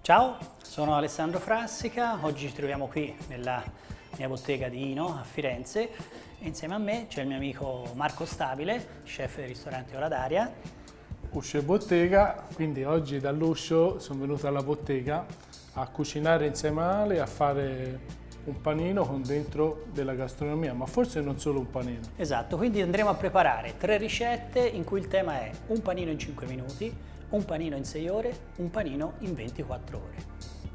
Ciao, sono Alessandro Frassica, oggi ci troviamo qui nella mia bottega di Ino a Firenze e insieme a me c'è il mio amico Marco Stabile, chef del ristorante Ora d'Aria. Uscio e bottega, quindi oggi dall'uscio sono venuto alla bottega a cucinare insieme a Ale, a fare un panino con dentro della gastronomia, ma forse non solo un panino. Esatto, quindi andremo a preparare 3 ricette in cui il tema è un panino in 5 minuti, un panino in 6 ore, un panino in 24 ore.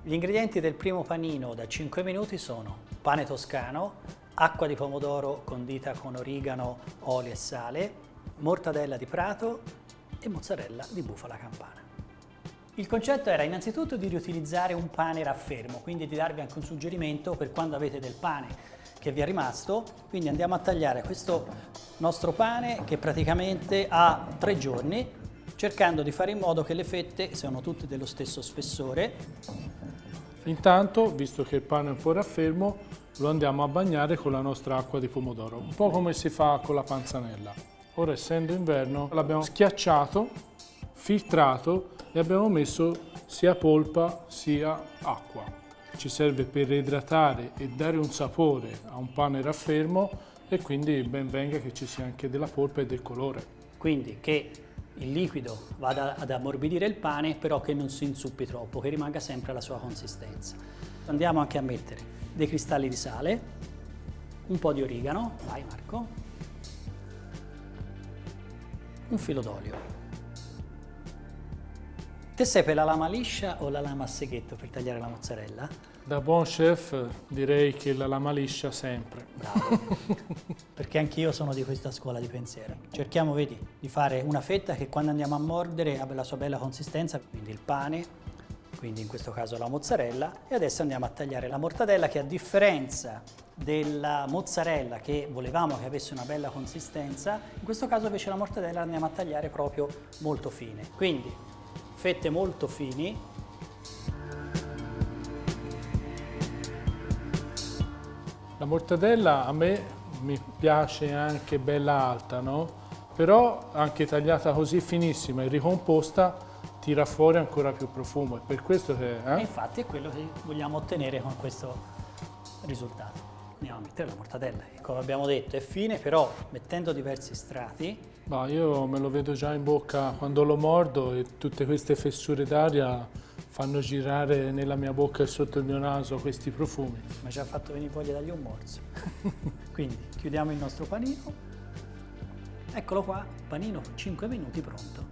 Gli ingredienti del primo panino da 5 minuti sono pane toscano, acqua di pomodoro condita con origano, olio e sale, mortadella di prato e mozzarella di bufala campana. Il concetto era innanzitutto di riutilizzare un pane raffermo, quindi di darvi anche un suggerimento per quando avete del pane che vi è rimasto. Quindi andiamo a tagliare questo nostro pane che praticamente ha 3 giorni, cercando di fare in modo che le fette siano tutte dello stesso spessore. Intanto, visto che il pane è un po' raffermo, lo andiamo a bagnare con la nostra acqua di pomodoro, un po' come si fa con la panzanella. Ora, essendo inverno, l'abbiamo schiacciato, filtrato e abbiamo messo sia polpa sia acqua. Ci serve per idratare e dare un sapore a un pane raffermo e quindi ben venga che ci sia anche della polpa e del colore. Quindi che il liquido vada ad ammorbidire il pane, però che non si insuppi troppo, che rimanga sempre la sua consistenza. Andiamo anche a mettere dei cristalli di sale, un po' di origano, vai Marco, un filo d'olio. Te sei per la lama liscia o la lama a seghetto per tagliare la mozzarella? Da buon chef direi che la lama liscia sempre. Bravo, perché anch'io sono di questa scuola di pensiero. Cerchiamo, vedi, di fare una fetta che quando andiamo a mordere abbia la sua bella consistenza, quindi il pane, quindi in questo caso la mozzarella, e adesso andiamo a tagliare la mortadella che a differenza della mozzarella che volevamo che avesse una bella consistenza, in questo caso invece la mortadella la andiamo a tagliare proprio molto fine. Quindi fette molto fini. La mortadella a me mi piace anche bella alta, no? Però anche tagliata così finissima e ricomposta tira fuori ancora più profumo. È per questo che... E infatti è quello che vogliamo ottenere con questo risultato. Andiamo a mettere la mortadella, che come abbiamo detto è fine, però mettendo diversi strati. Ma io me lo vedo già in bocca quando lo mordo e tutte queste fessure d'aria fanno girare nella mia bocca e sotto il mio naso questi profumi. Mi ci ha fatto venire voglia dargli un morso. Quindi chiudiamo il nostro panino. Eccolo qua, panino 5 minuti pronto.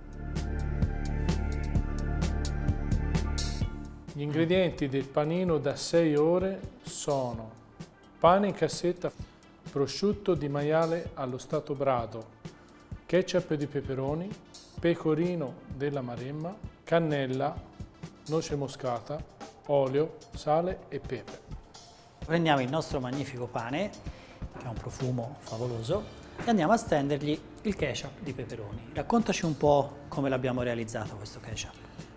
Gli ingredienti del panino da 6 ore sono pane in cassetta, prosciutto di maiale allo stato brado, ketchup di peperoni, pecorino della Maremma, cannella, noce moscata, olio, sale e pepe. Prendiamo il nostro magnifico pane, che ha un profumo favoloso, e andiamo a stendergli il ketchup di peperoni. Raccontaci un po' come l'abbiamo realizzato questo ketchup.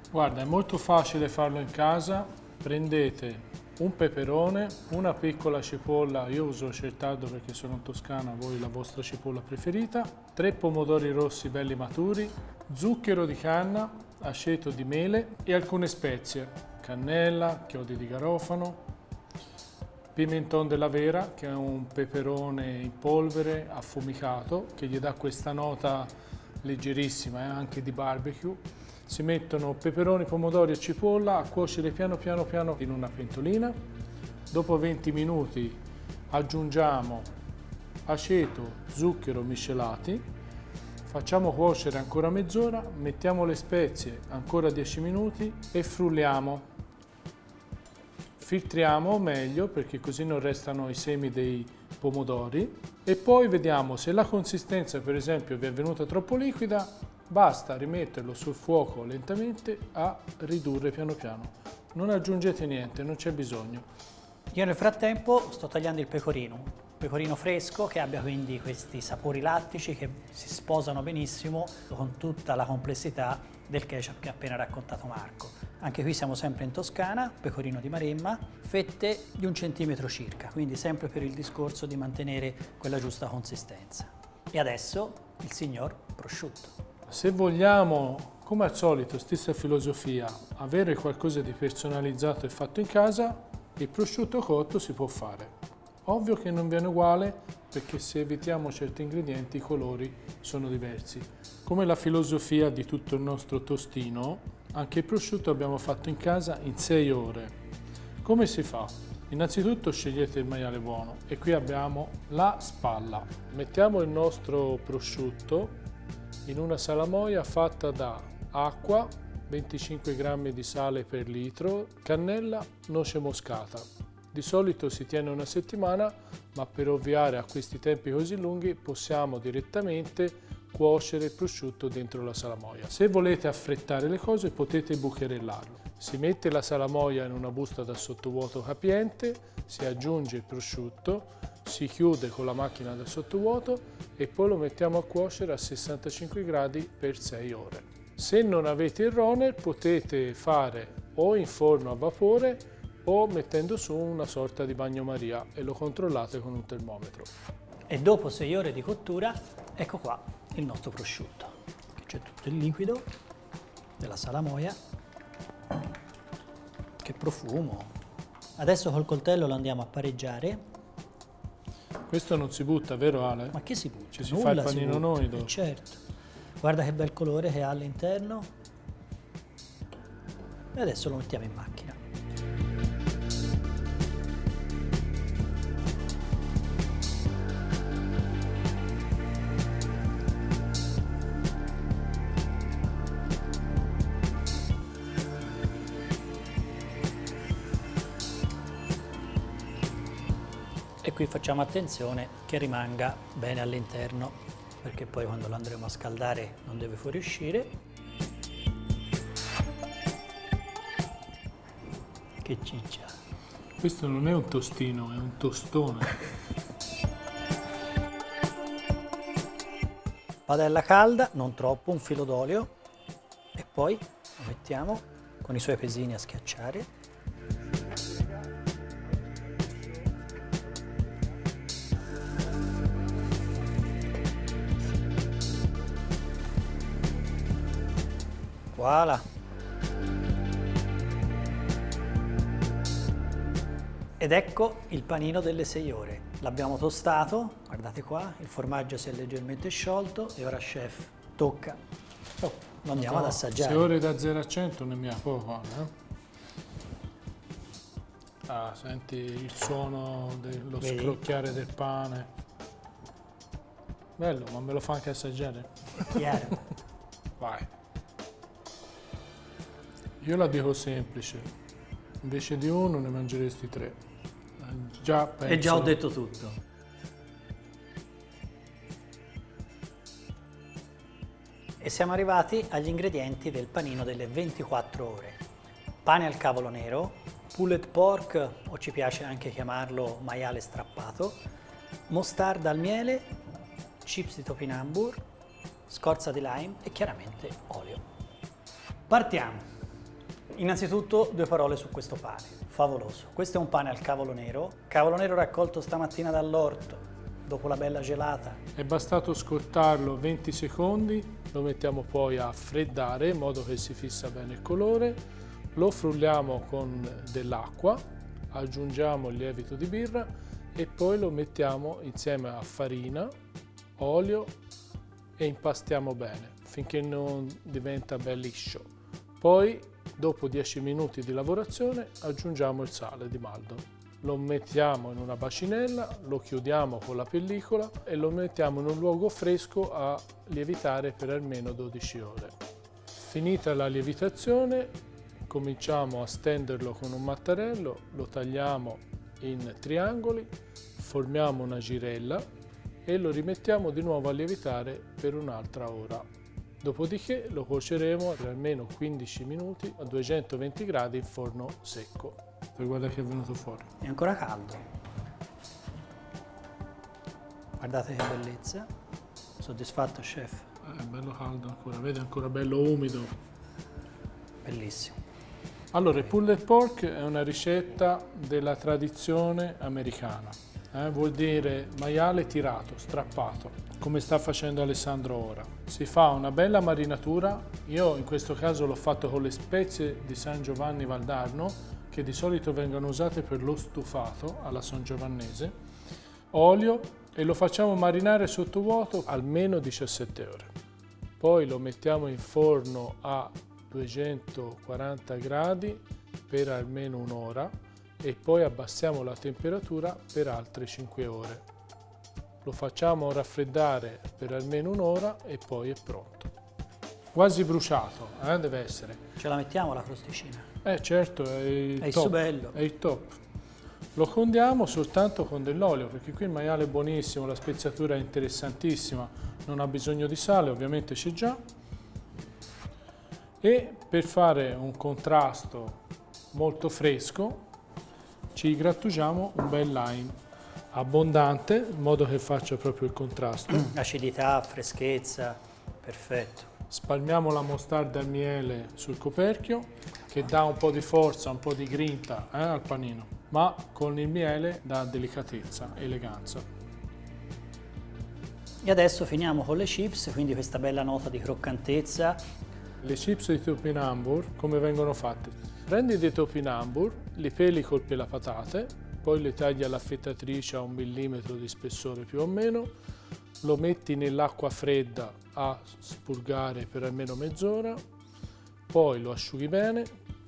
Guarda, è molto facile farlo in casa. Prendete un peperone, una piccola cipolla, io uso Certaldo perché sono in Toscana, voi la vostra cipolla preferita, 3 pomodori rossi belli maturi, zucchero di canna, aceto di mele e alcune spezie, cannella, chiodi di garofano, pimenton della Vera, che è un peperone in polvere affumicato, che gli dà questa nota leggerissima, anche di barbecue. Si mettono peperoni, pomodori e cipolla a cuocere piano piano in una pentolina. Dopo 20 minuti aggiungiamo aceto, zucchero miscelati, facciamo cuocere ancora mezz'ora, mettiamo le spezie ancora 10 minuti e frulliamo. Filtriamo meglio perché così non restano i semi dei pomodori e poi vediamo se la consistenza per esempio vi è venuta troppo liquida. Basta rimetterlo sul fuoco lentamente a ridurre piano piano. Non aggiungete niente, non c'è bisogno. Io nel frattempo sto tagliando il pecorino fresco che abbia quindi questi sapori lattici che si sposano benissimo con tutta la complessità del ketchup che ha appena raccontato Marco. Anche qui siamo sempre in Toscana, pecorino di Maremma, fette di 1 centimetro circa, quindi sempre per il discorso di mantenere quella giusta consistenza. E adesso il signor prosciutto. Se vogliamo Come al solito, stessa filosofia, avere qualcosa di personalizzato e fatto in casa, il prosciutto cotto si può fare. Ovvio che non viene uguale perché se evitiamo certi ingredienti i colori sono diversi. Come la filosofia di tutto il nostro tostino, anche il prosciutto abbiamo fatto in casa in 6 ore. Come si fa? Innanzitutto scegliete il maiale buono e qui abbiamo la spalla. Mettiamo il nostro prosciutto in una salamoia fatta da acqua, 25 g di sale per litro, cannella, noce moscata. Di solito si tiene una settimana, ma per ovviare a questi tempi così lunghi possiamo direttamente cuocere il prosciutto dentro la salamoia. Se volete affrettare le cose potete bucherellarlo. Si mette la salamoia in una busta da sottovuoto capiente, si aggiunge il prosciutto, si chiude con la macchina da sottovuoto e poi lo mettiamo a cuocere a 65 gradi per 6 ore. Se non avete il runner potete fare o in forno a vapore o mettendo su una sorta di bagnomaria e lo controllate con un termometro. E dopo 6 ore di cottura, ecco qua il nostro prosciutto. Qui c'è tutto il liquido della salamoia. Che profumo! Adesso col coltello lo andiamo a pareggiare. Questo non si butta, vero Ale? Ma che si butta? Ci si fa il panino noido. Certo. Guarda che bel colore che ha all'interno. E adesso lo mettiamo in macchina. E qui facciamo attenzione che rimanga bene all'interno, perché poi quando lo andremo a scaldare non deve fuoriuscire. Che ciccia! Questo non è un tostino, è un tostone. Padella calda, non troppo, un filo d'olio e poi lo mettiamo con i suoi pesini a schiacciare. Voilà. Ed ecco il panino delle 6 ore. L'abbiamo tostato, guardate qua, il formaggio si è leggermente sciolto e ora chef tocca. Oh, lo andiamo ad assaggiare. 6 ore da 0 a 100 ne mi ha poco, Ah, senti il suono dello scrocchiare del pane. Bello, ma me lo fa anche assaggiare? È chiaro. Vai. Io la dico semplice, invece di uno ne mangeresti 3. Già penso... E già ho detto tutto. E siamo arrivati agli ingredienti del panino delle 24 ore. Pane al cavolo nero, pulled pork, o ci piace anche chiamarlo maiale strappato, mostarda al miele, chips di topinambur, scorza di lime e chiaramente olio. Partiamo! Innanzitutto 2 parole su questo pane, favoloso. Questo è un pane al cavolo nero raccolto stamattina dall'orto, dopo la bella gelata. È bastato scottarlo 20 secondi, lo mettiamo poi a freddare in modo che si fissa bene il colore, lo frulliamo con dell'acqua, aggiungiamo il lievito di birra e poi lo mettiamo insieme a farina, olio e impastiamo bene finché non diventa ben liscio. Poi dopo 10 minuti di lavorazione aggiungiamo il sale di malto. Lo mettiamo in una bacinella, lo chiudiamo con la pellicola e lo mettiamo in un luogo fresco a lievitare per almeno 12 ore. Finita la lievitazione, cominciamo a stenderlo con un mattarello, lo tagliamo in triangoli, formiamo una girella e lo rimettiamo di nuovo a lievitare per un'altra ora. Dopodiché lo cuoceremo per almeno 15 minuti a 220 gradi in forno secco. E guarda che è venuto fuori. È ancora caldo. Guardate che bellezza. Soddisfatto, chef? È bello caldo ancora, vedi, è ancora bello umido. Bellissimo. Allora, il pulled pork è una ricetta della tradizione americana. vuol dire maiale tirato, strappato, come sta facendo Alessandro ora. Si fa una bella marinatura, io in questo caso l'ho fatto con le spezie di San Giovanni Valdarno, che di solito vengono usate per lo stufato alla sangiovannese, olio, e lo facciamo marinare sottovuoto almeno 17 ore. Poi lo mettiamo in forno a 240 gradi per almeno un'ora e poi abbassiamo la temperatura per altre 5 ore. Lo facciamo raffreddare per almeno un'ora e poi è pronto. Quasi bruciato, deve essere. Ce la mettiamo la crosticina? Certo, è il È top. bello. È il top. Lo condiamo soltanto con dell'olio, perché qui il maiale è buonissimo, la speziatura è interessantissima, non ha bisogno di sale, ovviamente c'è già. E per fare un contrasto molto fresco ci grattugiamo un bel lime abbondante, in modo che faccia proprio il contrasto. Acidità, freschezza, perfetto. Spalmiamo la mostarda al miele sul coperchio, che dà un po' di forza, un po' di grinta al panino, ma con il miele dà delicatezza, eleganza. E adesso finiamo con le chips, quindi questa bella nota di croccantezza. Le chips di topinambur come vengono fatte? Prendi dei topinambur, li peli col pelapatate, poi li tagli all'affettatrice a 1 millimetro di spessore più o meno, lo metti nell'acqua fredda a spurgare per almeno mezz'ora, poi lo asciughi bene,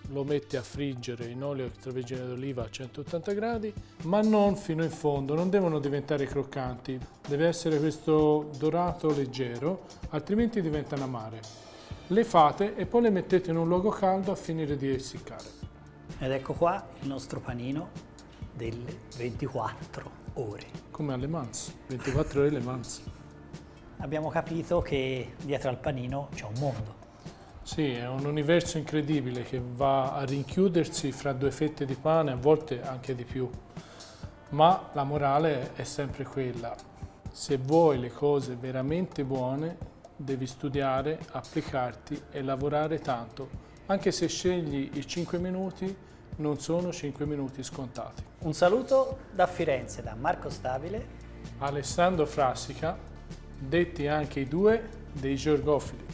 lo metti a friggere in olio extravergine d'oliva a 180 gradi, ma non fino in fondo, non devono diventare croccanti, deve essere questo dorato leggero, altrimenti diventano amare. Le fate e poi le mettete in un luogo caldo a finire di essiccare. Ed ecco qua il nostro panino delle 24 ore. Come alle Mans, 24 ore Le Mans. Abbiamo capito che dietro al panino c'è un mondo. Sì, è un universo incredibile che va a rinchiudersi fra 2 fette di pane, a volte anche di più. Ma la morale è sempre quella: se vuoi le cose veramente buone, devi studiare, applicarti e lavorare tanto. Anche se scegli i 5 minuti, non sono 5 minuti scontati. Un saluto da Firenze, da Marco Stabile, Alessandro Frassica, detti anche i due dei Georgofili.